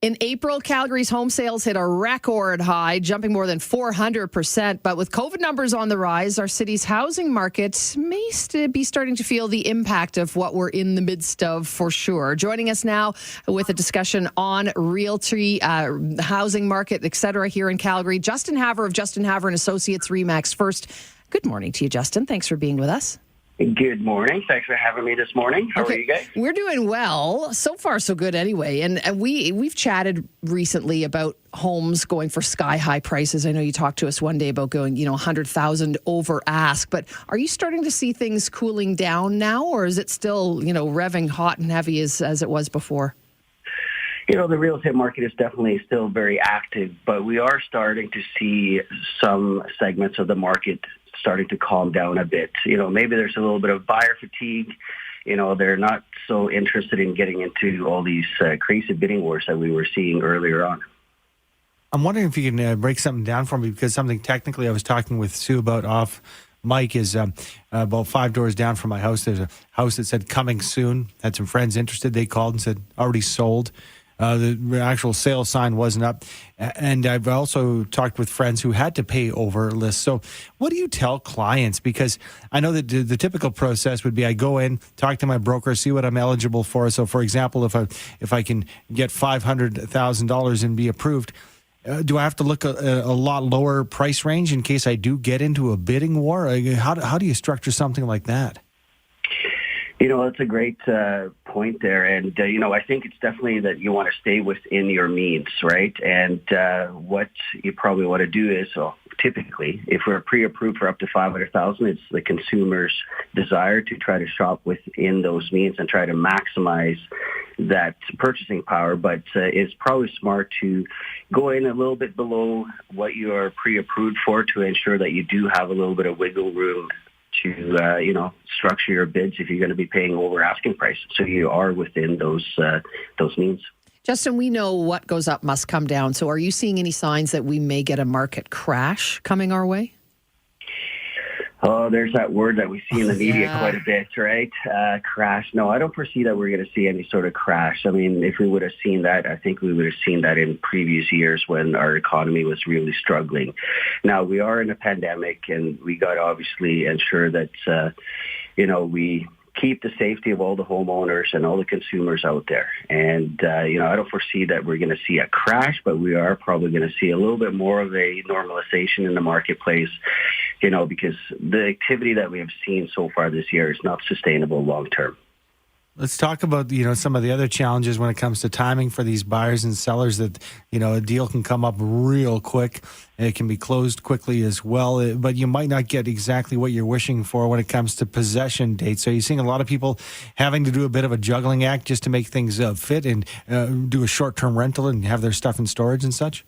In April, Calgary's home sales hit a record high, jumping more than 400%. But with COVID numbers on the rise, our city's housing market may be starting to feel the impact of what we're in the midst of, for sure. Joining us now with a discussion on realty, the housing market, et cetera, here in Calgary, Justin Havre of Justin Havre and Associates RE/MAX First. Good morning to you, Justin. Thanks for being with us. Good morning. Thanks for having me this morning. How are you guys? We're doing well. So far, so good anyway. And we've chatted recently about homes going for sky-high prices. I know you talked to us one day about going, $100,000 over ask. But are you starting to see things cooling down now, or is it still, revving hot and heavy as it was before? The real estate market is definitely still very active, but we are starting to see some segments of the market starting to calm down a bit. Maybe there's a little bit of buyer fatigue. They're not so interested in getting into all these crazy bidding wars that we were seeing earlier on. I'm wondering if you can break something down for me, because something technically I was talking with Sue about off mic is about 5 doors down from my house. There's a house that said coming soon. Had some friends interested. They called and said already sold. The actual sale sign wasn't up. And I've also talked with friends who had to pay over list. So what do you tell clients? Because I know that the typical process would be I go in, talk to my broker, see what I'm eligible for. So, for example, if I can get $500,000 and be approved, do I have to look a lot lower price range in case I do get into a bidding war? How do you structure something like that? That's a great point there. And, I think it's definitely that you want to stay within your means, right? And what you probably want to do is, typically, if we're pre-approved for up to $500,000, it's the consumer's desire to try to shop within those means and try to maximize that purchasing power. But it's probably smart to go in a little bit below what you are pre-approved for to ensure that you do have a little bit of wiggle room to structure your bids if you're going to be paying over asking price, so you are within those means. Justin, we know what goes up must come down. So are you seeing any signs that we may get a market crash coming our way? Oh, there's that word that we see in the media quite a bit, right? Crash. No, I don't foresee that we're going to see any sort of crash. I mean, if we would have seen that, I think we would have seen that in previous years when our economy was really struggling. Now, we are in a pandemic, and we got to obviously ensure that, we keep the safety of all the homeowners and all the consumers out there. And, I don't foresee that we're going to see a crash, but we are probably going to see a little bit more of a normalization in the marketplace, because the activity that we have seen so far this year is not sustainable long term. Let's talk about, some of the other challenges when it comes to timing for these buyers and sellers, that, a deal can come up real quick and it can be closed quickly as well, but you might not get exactly what you're wishing for when it comes to possession dates. So you're seeing a lot of people having to do a bit of a juggling act just to make things fit and do a short-term rental and have their stuff in storage and such?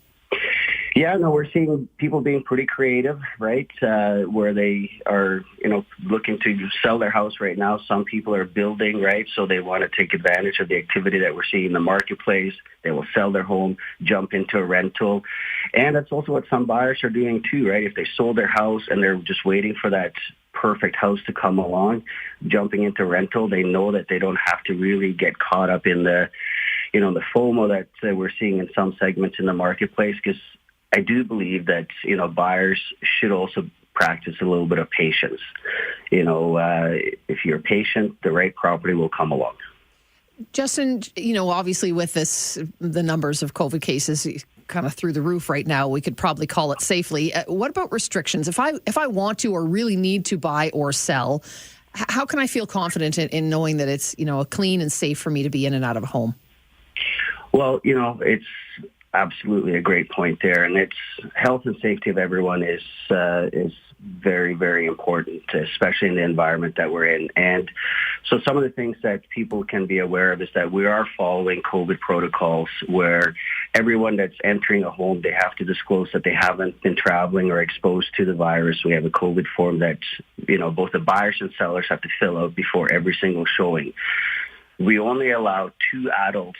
Yeah, no, we're seeing people being pretty creative, right, where they are, looking to sell their house right now. Some people are building, right, so they want to take advantage of the activity that we're seeing in the marketplace. They will sell their home, jump into a rental. And that's also what some buyers are doing too, right? If they sold their house and they're just waiting for that perfect house to come along, jumping into rental, they know that they don't have to really get caught up in the FOMO that we're seeing in some segments in the marketplace, because I do believe that, buyers should also practice a little bit of patience. If you're patient, the right property will come along. Justin, obviously with the numbers of COVID cases kind of through the roof right now, we could probably call it safely. What about restrictions? If I want to or really need to buy or sell, how can I feel confident in knowing that it's, clean and safe for me to be in and out of a home? Well, it's absolutely a great point there, and it's health and safety of everyone is very, very important, especially in the environment that we're in. And so some of the things that people can be aware of is that we are following COVID protocols where everyone that's entering a home, they have to disclose that they haven't been traveling or exposed to the virus. We have a COVID form that, both the buyers and sellers have to fill out before every single showing. We only allow 2 adults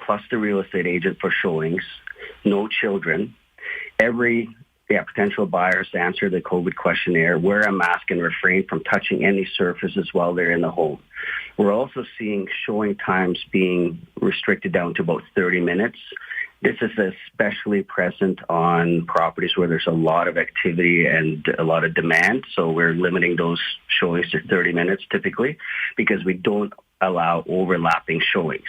plus the real estate agent for showings, no children. Every potential buyers to answer the COVID questionnaire, wear a mask and refrain from touching any surfaces while they're in the home. We're also seeing showing times being restricted down to about 30 minutes. This is especially present on properties where there's a lot of activity and a lot of demand. So we're limiting those showings to 30 minutes typically because we don't allow overlapping showings.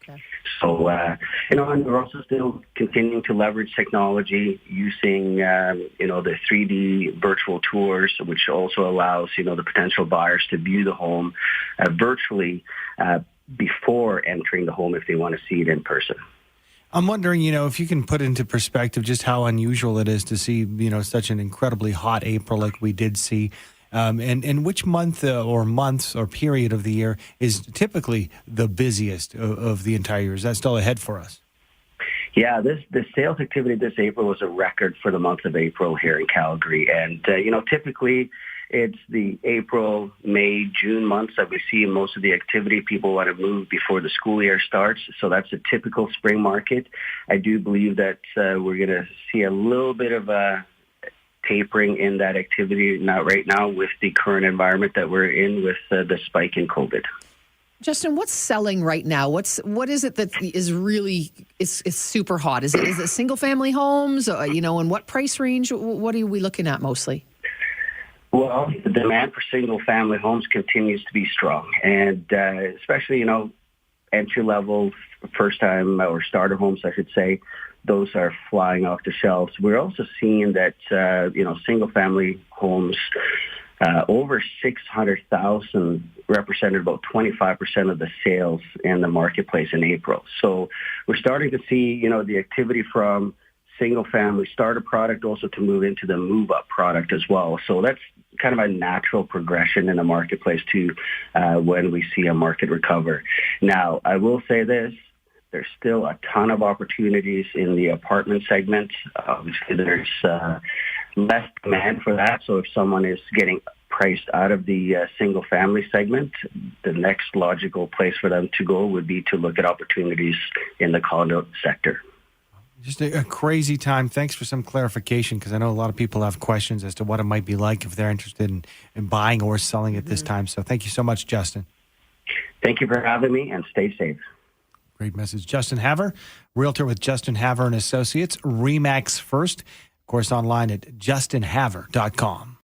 Okay. So, and we're also still continuing to leverage technology using, the 3D virtual tours, which also allows, the potential buyers to view the home virtually before entering the home if they want to see it in person. I'm wondering, if you can put into perspective just how unusual it is to see, such an incredibly hot April like we did see. And which month or months or period of the year is typically the busiest of the entire year? Is that still ahead for us? Yeah, the sales activity this April was a record for the month of April here in Calgary. And, typically it's the April, May, June months that we see most of the activity. People want to move before the school year starts. So that's a typical spring market. I do believe that we're going to see a little bit of a tapering in that activity right now with the current environment that we're in with the spike in COVID. Justin, what's selling right now? What is it that is really is super hot? Is it single family homes? And what price range? What are we looking at mostly? Well, the demand for single family homes continues to be strong, and especially entry level, first time or starter homes, I should say. Those are flying off the shelves. We're also seeing that, single family homes, over 600,000 represented about 25% of the sales in the marketplace in April. So we're starting to see, the activity from single family starter product also to move into the move up product as well. So that's kind of a natural progression in the marketplace to when we see a market recover. Now, I will say this. There's still a ton of opportunities in the apartment segment. Obviously, there's less demand for that. So if someone is getting priced out of the single-family segment, the next logical place for them to go would be to look at opportunities in the condo sector. Just a crazy time. Thanks for some clarification, because I know a lot of people have questions as to what it might be like if they're interested in buying or selling at this time. So thank you so much, Justin. Thank you for having me, and stay safe. Great message. Justin Havre, realtor with Justin Havre and Associates, RE/MAX First. Of course, online at justinhavre.com.